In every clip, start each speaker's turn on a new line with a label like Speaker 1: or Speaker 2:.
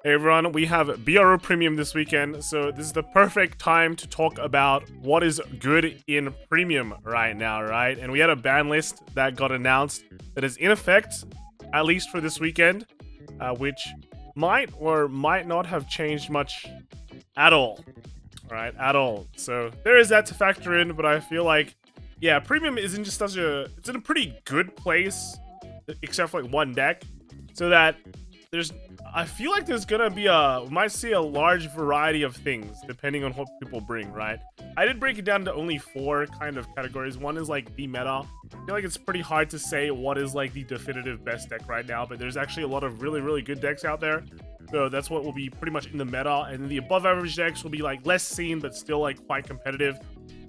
Speaker 1: Hey everyone, we have BRO Premium this weekend, so this is the perfect time to talk about what is good in Premium right now, right? And we had a ban list that got announced that is in effect, at least for this weekend, which might or might not have changed much at all, right? At all. So there is that to factor in, but I feel like, yeah, Premium isn't just such a, it's in a pretty good place, except for like one deck, so that I feel like there's gonna be we might see a large variety of things depending on what people bring, right? I did break it down to only 4 kind of categories. One is like the meta. I feel like it's pretty hard to say what is like the definitive best deck right now, but there's actually a lot of really good decks out there. So that's what will be pretty much in the meta, and then the above average decks will be like less seen but still like quite competitive.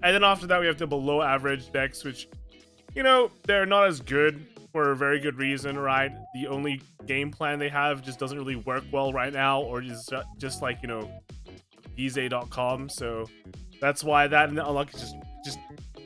Speaker 1: And then after that we have the below average decks, which, you know, they're not as good for a very good reason, right? The only game plan they have just doesn't really work well right now, or just like, you know, easy.com. So that's why that unlock is just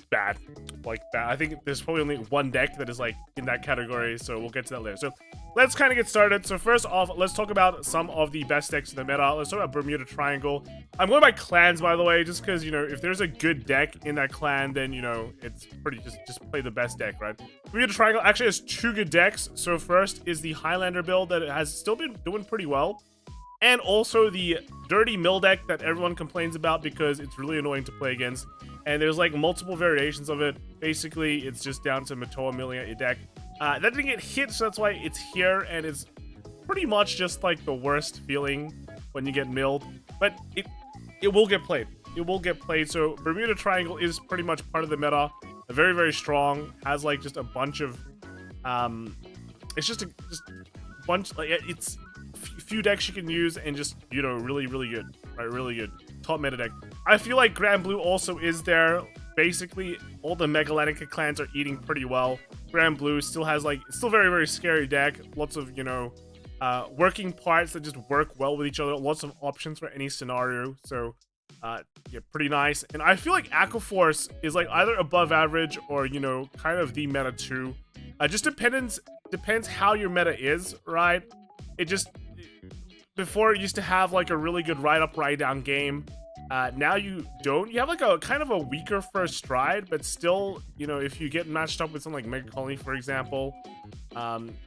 Speaker 1: bad, like that. I think there's probably only one deck that is like in that category, so we'll get to that later. So let's kind of get started. So first off, let's talk about some of the best decks in the meta. Let's talk about Bermuda Triangle. I'm going by clans, by the way, just because, you know, if there's a good deck in that clan, then, you know, it's pretty just play the best deck, right? Bermuda Triangle actually has 2 good decks. So first is the Highlander build that has still been doing pretty well, and also the Dirty Mill deck that everyone complains about because it's really annoying to play against. And there's like multiple variations of it. Basically, it's just down to Matoa milling at your deck. That didn't get hit, so that's why it's here, and it's pretty much just like the worst feeling when you get milled. But it will get played. It will get played. So Bermuda Triangle is pretty much part of the meta. Very strong. Has like just a bunch of it's just a bunch, like it's few decks you can use, and just, you know, really good, right? Really good top meta deck. I feel like Grand Blue also is there. Basically all the Megalanica clans are eating pretty well. Grand Blue still has like, still very scary deck. Lots of, you know, working parts that just work well with each other. Lots of options for any scenario. So yeah, pretty nice. And I feel like Aquaforce is like either above average or, you know, kind of the meta too. Just depends how your meta is, right? It just, before it used to have like a really good ride up, ride down game. Now you don't. You have like a kind of a weaker first stride, but still, you know, if you get matched up with something like Mega Colony, for example,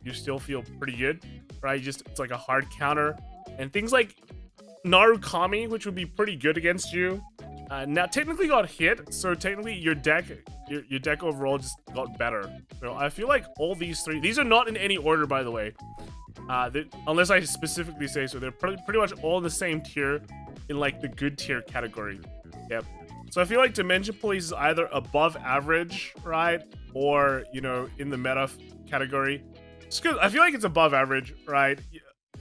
Speaker 1: you still feel pretty good, right? It's like a hard counter. And things like Narukami, which would be pretty good against you, now technically got hit, so technically your deck overall just got better. So I feel like all these 3, these are not in any order, by the way, unless I specifically say so. They're pretty much all in the same tier, in like the good tier category. Yep. So I feel like Dimension Police is either above average, right, or, you know, in the meta category. Just because I feel like it's above average, right?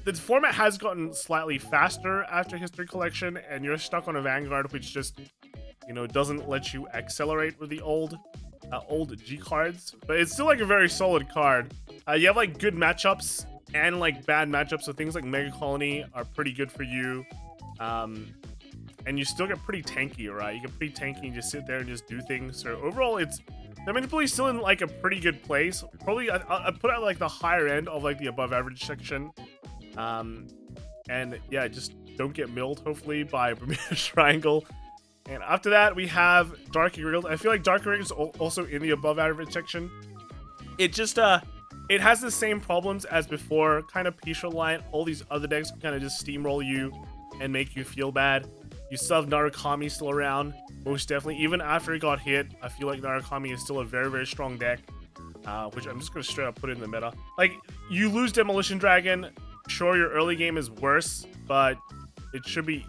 Speaker 1: The format has gotten slightly faster after History Collection, and you're stuck on a Vanguard, which just, you know, doesn't let you accelerate with the old G cards. But it's still like a very solid card. You have like good matchups and like bad matchups, so things like Mega Colony are pretty good for you. And you still get pretty tanky, right? You get pretty tanky and just sit there and just do things. So overall, it's, I mean, probably still in like a pretty good place. Probably I put it at like the higher end of like the above average section. And yeah, just don't get milled, hopefully, by Bermuda Triangle. And after that, we have Dark Eagle. I feel like Dark Eagle is also in the above average section. It just it has the same problems as before, kind of Peace Reliant. All these other decks can kind of just steamroll you and make you feel bad. You still have Narukami still around, most definitely. Even after it got hit, I feel like Narukami is still a very strong deck, which I'm just gonna straight up put in the meta. Like, you lose Demolition Dragon, sure, your early game is worse, but it should be,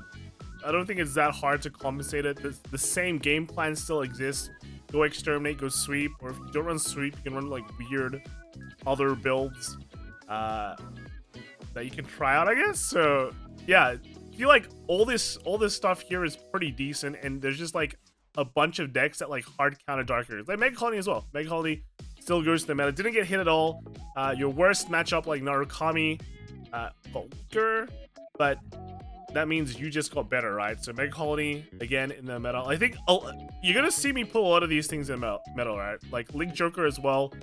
Speaker 1: I don't think it's that hard to compensate it. The same game plan still exists. Go Exterminate, go Sweep, or if you don't run Sweep, you can run like weird other builds that you can try out, I guess. So yeah, I feel like all this stuff here is pretty decent, and there's just like a bunch of decks that like hard counter Darker. Like Mega Colony as well. Mega Colony still goes to the meta. Didn't get hit at all. Your worst matchup like Narukami got weaker, but that means you just got better, right? So Mega Colony again in the meta. I think you're gonna see me put a lot of these things in meta, right? Like Link Joker as well.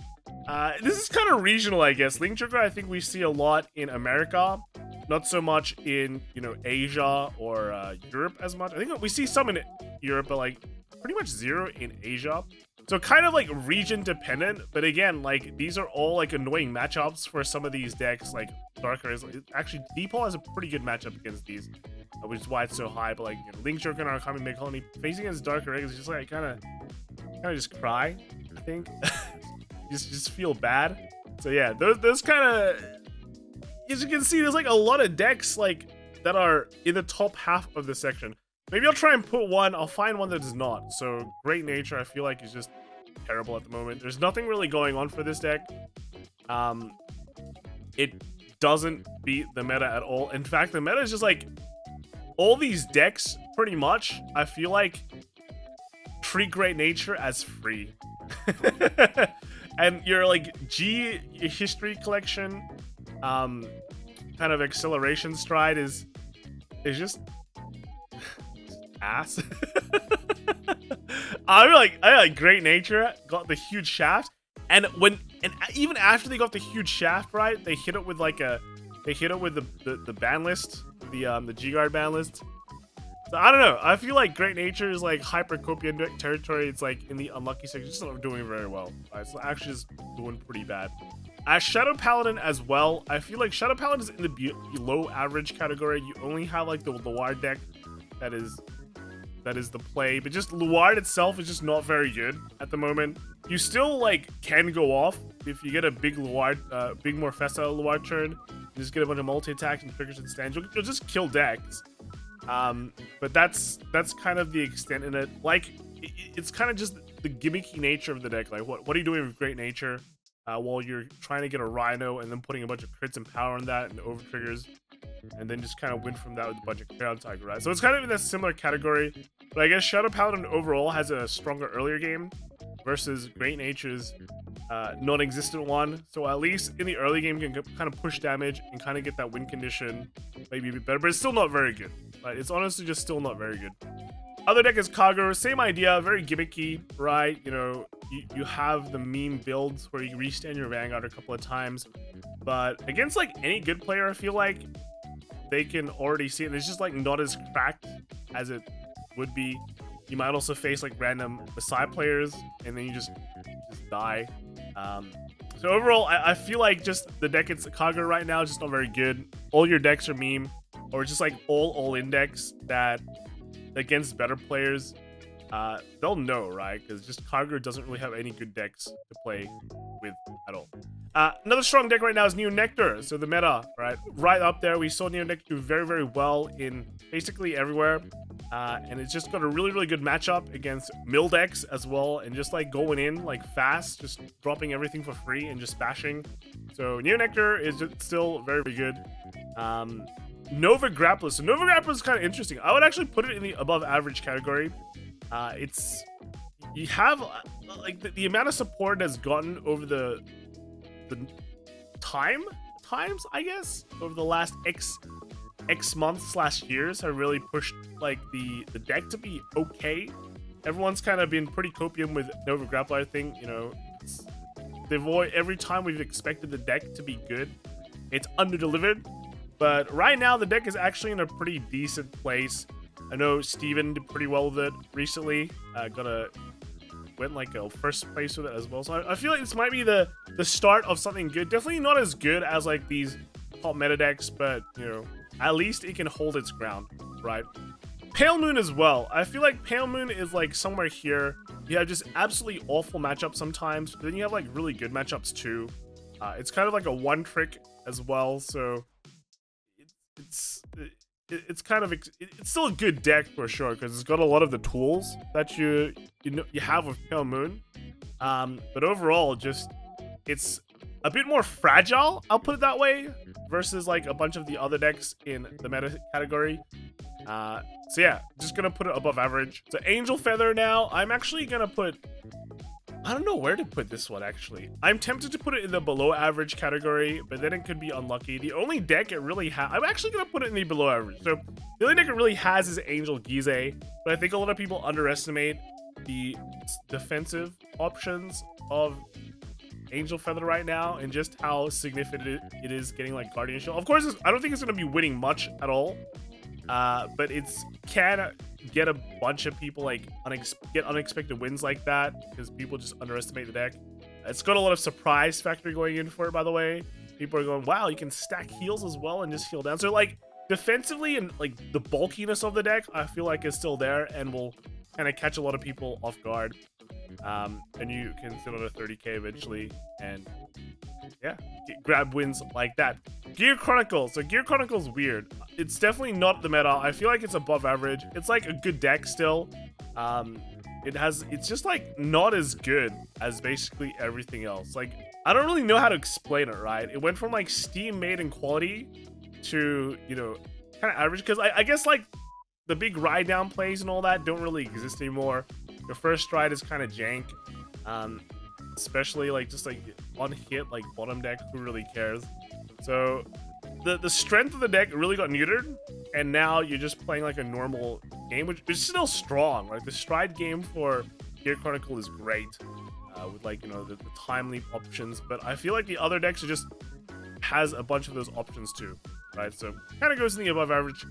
Speaker 1: This is kind of regional, I guess. Link Joker, I think we see a lot in America. not so much in, you know, Asia or Europe as much. I think we see some in Europe, but like pretty much zero in Asia. So kind of like region dependent, but again, like these are all like annoying matchups for some of these decks. Like Darker is actually Deepal has a pretty good matchup against these, which is why it's so high. But like, you know, Link Joker and Arkami Mega Colony facing against Darker is just like kind of just cry. I think just feel bad. So yeah, those kind of, as you can see, there's like a lot of decks like that are in the top half of the section. Maybe I'll try and put one. I'll find one that is not. So Great Nature, I feel like, is just terrible at the moment. There's nothing really going on for this deck. It doesn't beat the meta at all. In fact, the meta is just like all these decks pretty much, I feel like, treat Great Nature as free. And your like G history collection, kind of acceleration stride is just ass. I like Great Nature got the huge shaft, and even after they got the huge shaft, right, they hit it with like the ban list, the G guard ban list. So I don't know. I feel like Great Nature is like hypercopian territory. It's like in the unlucky section, just not doing very well. Right? It's actually just doing pretty bad. Shadow Paladin as well. I feel like Shadow Paladin is in the below average category. You only have like the Luard deck that is the play, but just Luard itself is just not very good at the moment. You still like can go off if you get a big Luard, big Morfessa Luard turn. You just get a bunch of multi attacks and triggers and stands. You'll just kill decks. But that's kind of the extent in it. Like it's kind of just the gimmicky nature of the deck. Like what are you doing with Great Nature while you're trying to get a Rhino and then putting a bunch of crits and power on that and over triggers, and then just kind of win from that with a bunch of Crown Tiger, right? So it's kind of in that similar category, but I guess Shadow Paladin overall has a stronger earlier game versus Great Nature's non-existent one. So at least in the early game, you can kind of push damage and kind of get that win condition maybe a bit better, but it's still not very good. Right? It's honestly just still not very good. Other deck is Kagura, same idea, very gimmicky, right? You know, you have the meme builds where you restand your Vanguard a couple of times, but against like any good player, I feel like they can already see it. And it's just like not as cracked as it would be. You might also face like random Messiah players, and then you just die. So overall, I feel like just the deck it's Kagura right now is just not very good. All your decks are meme, or just like all-in decks that against better players, they'll know, right? Because just Kagura doesn't really have any good decks to play with at all. Another strong deck right now is Neo Nectar. So the meta, right up there. We saw Neo Nectar do very, very well in basically everywhere. And it's just got a really, really good matchup against mill decks as well. And just like going in like fast, just dropping everything for free and just bashing. So Neo Nectar is just still very, very good. Nova Grappler. So Nova Grappler is kind of interesting. I would actually put it in the above average category. You have like the amount of support has gotten over the times, I guess, over the last X months / years have really pushed like the deck to be okay. Everyone's kind of been pretty copium with Nova Grappler. I think, you know, every time we've expected the deck to be good, it's under-delivered. But right now, the deck is actually in a pretty decent place. I know Steven did pretty well with it recently. Went like a first place with it as well. So I feel like this might be the start of something good. Definitely not as good as like these top meta decks, but you know, at least it can hold its ground, right? Pale Moon as well. I feel like Pale Moon is like somewhere here. You have just absolutely awful matchups sometimes, but then you have like really good matchups too. It's kind of like a one trick as well, so it's kind of it's still a good deck for sure because it's got a lot of the tools that you have with Pale Moon. But overall, just it's a bit more fragile, I'll put it that way, versus like a bunch of the other decks in the meta category. So yeah, just gonna put it above average. So Angel Feather now, I'm actually gonna put, I don't know where to put this one actually. I'm tempted to put it in the below average category, but then it could be unlucky. The only deck it really has, I'm actually gonna put it in the below average. So the only deck it really has is Angel Gize, but I think a lot of people underestimate the defensive options of Angel Feather right now and just how significant it is getting like Guardian Shield. Of course, I don't think it's going to be winning much at all, but it's can get a bunch of people like get unexpected wins like that because people just underestimate the deck. It's got a lot of surprise factor going in for it, by the way. People are going, wow, you can stack heals as well and just heal down. So like defensively and like the bulkiness of the deck, I feel like is still there and will kind of catch a lot of people off guard. And you can sit on a 30k eventually and yeah, grab wins like that. Gear Chronicles. So Gear Chronicles weird. It's definitely not the meta. I feel like it's above average. It's like a good deck still. It's just like not as good as basically everything else. Like I don't really know how to explain it, right? It went from like Steam made in quality to, you know, kind of average because I guess like the big ride down plays and all that don't really exist anymore. Your first stride is kind of jank, especially like just like on hit like bottom deck, who really cares? So the strength of the deck really got neutered, and now you're just playing like a normal game, which is still strong. Like the stride game for Gear Chronicle is great, with like, you know, the time leap options, but I feel like the other decks are just has a bunch of those options too, right? So kind of goes in the above average.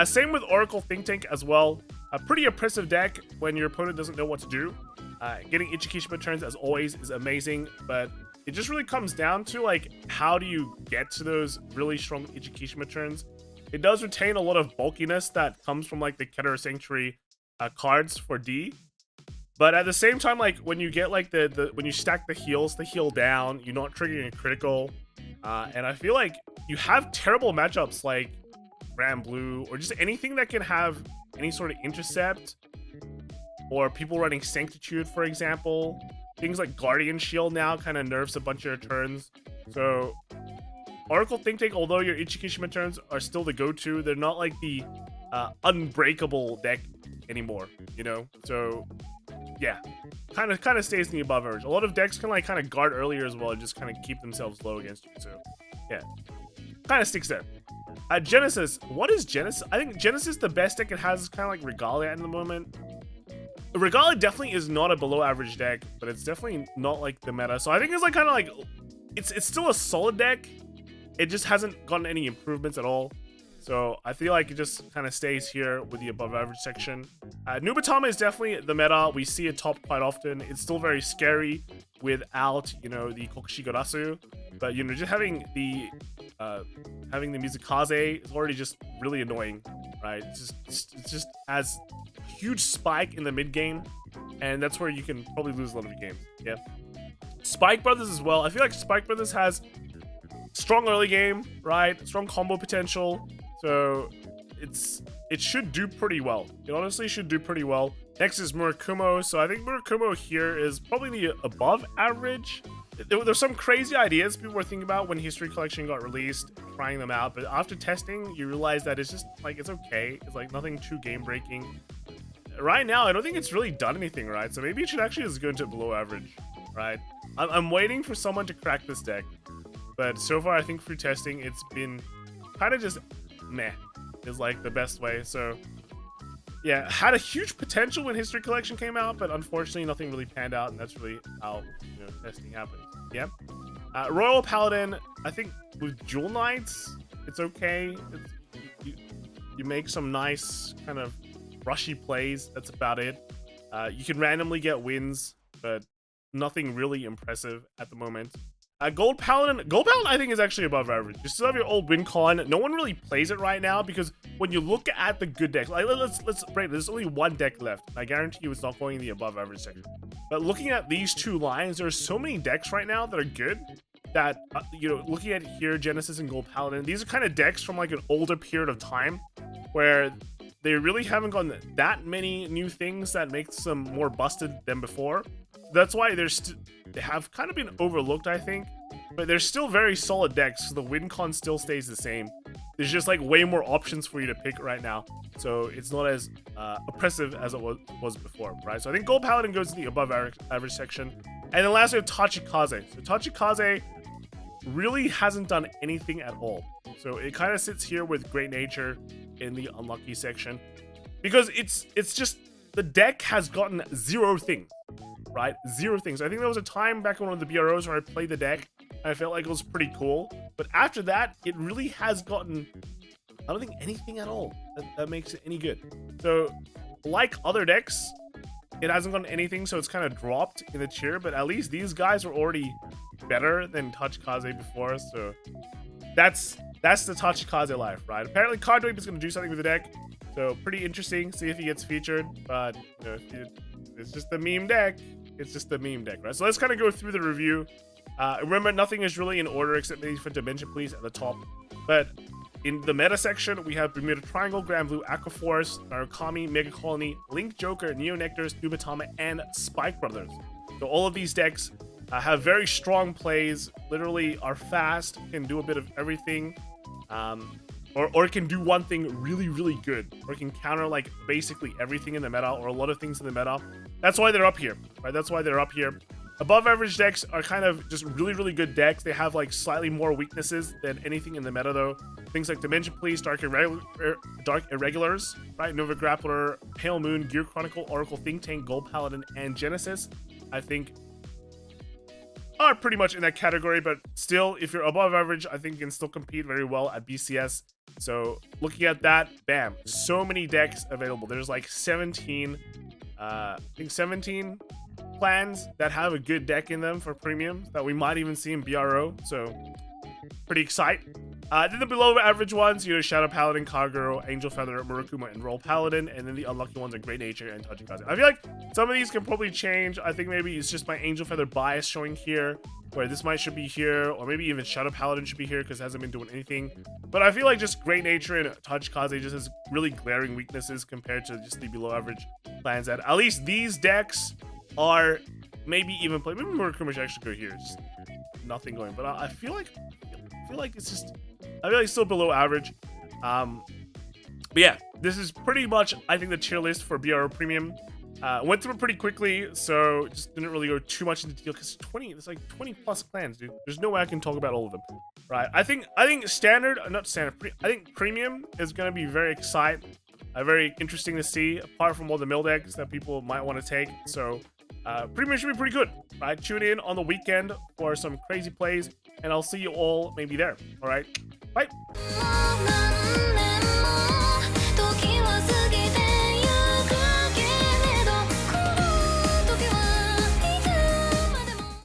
Speaker 1: Same with Oracle Think Tank as well. A pretty oppressive deck when your opponent doesn't know what to do. Getting Ichikishima turns as always is amazing, but it just really comes down to like how do you get to those really strong Ichikishima turns. It does retain a lot of bulkiness that comes from like the Keter Sanctuary cards for D, but at the same time, like when you get like when you stack the heals, the heal down, you're not triggering a critical, and I feel like you have terrible matchups like Ram Blue or just anything that can have any sort of intercept, or people running Sanctitude, for example. Things like Guardian Shield now kind of nerfs a bunch of your turns. So Oracle Think Tank, although your Ichikishima turns are still the go-to, they're not like the unbreakable deck anymore, you know? So yeah, kind of stays in the above average. A lot of decks can like kind of guard earlier as well and just kind of keep themselves low against you. So yeah, kind of sticks there. Genesis. What is Genesis? I think Genesis, the best deck it has is kind of like Regalia at the moment. Regalia definitely is not a below average deck, but it's definitely not like the meta. So I think it's like kind of like it's still a solid deck. It just hasn't gotten any improvements at all. So I feel like it just kind of stays here with the above average section. Nubatama is definitely the meta. We see it top quite often. It's still very scary without, you know, the Kokushi Garasu, but you know, just having the Mizukage is already just really annoying, right? It just has a huge spike in the mid game, and that's where you can probably lose a lot of your games. Yeah. Spike Brothers as well. I feel like Spike Brothers has strong early game, right? Strong combo potential. So it should do pretty well. It honestly should do pretty well. Next is Murakumo. So I think Murakumo here is probably the above average. There's some crazy ideas people were thinking about when History Collection got released, trying them out, but after testing, you realize that it's just like, it's okay. It's like nothing too game breaking. Right now, I don't think it's really done anything, right? So maybe it should actually just go into below average, right? I'm waiting for someone to crack this deck, but so far I think through testing, it's been kind of just meh is like the best way. So yeah, had a huge potential when History Collection came out, but unfortunately nothing really panned out, and that's really how, you know, testing happens. Yeah. Royal Paladin, I think with Jewel Knights, it's okay. You make some nice kind of rushy plays. That's about it. You can randomly get wins, but nothing really impressive at the moment. Gold Paladin I think is actually above average. You still have your old win con. No one really plays it right now because when you look at the good decks, like let's break. There's only one deck left. I guarantee you it's not going in the above average section. But looking at these two lines, there's so many decks right now that are good that you know, looking at here, Genesis and Gold Paladin, these are kind of decks from like an older period of time where they really haven't gotten that many new things that makes them more busted than before. That's why they have kind of been overlooked, I think, but they're still very solid decks, so the win con still stays the same. There's just like way more options for you to pick right now, so it's not as oppressive as it was before, right? So I think Gold Paladin goes to the above average section. And then lastly, Tachikaze. So Tachikaze really hasn't done anything at all, so it kind of sits here with Great Nature in the unlucky section, because it's just the deck has gotten 0 things, right? 0 things. I think there was a time back in one of the BROs where I played the deck and I felt like it was pretty cool. But after that, it really has gotten, I don't think, anything at all that makes it any good. So, like other decks, it hasn't gotten anything, so it's kind of dropped in the tier. But at least these guys were already better than Touch Kaze before, so that's the Touch Kaze life, right? Apparently, Card Whip is going to do something with the deck, so pretty interesting. See if he gets featured, but you know, it's just the meme deck. It's just the meme deck, right? So let's kind of go through the review. Remember, nothing is really in order except maybe for Dimension Police at the top. But in the meta section, we have Bermuda Triangle, Grand Blue, Aqua Force, Narukami, Mega Colony, Link Joker, Neo Nectars, Nubatama, and Spike Brothers. So all of these decks have very strong plays, literally are fast, can do a bit of everything, or can do one thing really, really good, or can counter like basically everything in the meta, or a lot of things in the meta. That's why they're up here, right? That's why they're up here. Above average decks are kind of just really, really good decks. They have like slightly more weaknesses than anything in the meta though. Things like Dimension Police, Dark Irregulars, right? Nova Grappler, Pale Moon, Gear Chronicle, Oracle, Think Tank, Gold Paladin, and Genesis, I think, are pretty much in that category. But still, if you're above average, I think you can still compete very well at BCS. So looking at that, bam, so many decks available. There's like 17, I think 17 plans that have a good deck in them for premium that we might even see in BRO, so pretty excited. Then the below average ones, you know, Shadow Paladin, Kagero, Angel Feather, Murukuma, and Roll Paladin, and then the unlucky ones are Great Nature and Touching Kaze. I feel like some of these can probably change. I think maybe it's just my Angel Feather bias showing here, where this should be here, or maybe even Shadow Paladin should be here because it hasn't been doing anything. But I feel like just Great Nature and Touch Kaze just has really glaring weaknesses compared to just the below average plans that at least these decks are maybe even play. Maybe Murukuma should actually go here. Just nothing going. But I feel like it's just, I feel like it's still below average. But yeah, this is pretty much, I think, the tier list for BRO Premium. Went through it pretty quickly, so just didn't really go too much into detail because there's like 20 plus clans, dude. There's no way I can talk about all of them, right? I think standard, not standard. I think Premium is gonna be very exciting, very interesting to see. Apart from all the mill decks that people might want to take, so Premium should be pretty good, right? Tune in on the weekend for some crazy plays, and I'll see you all maybe there. All right, bye.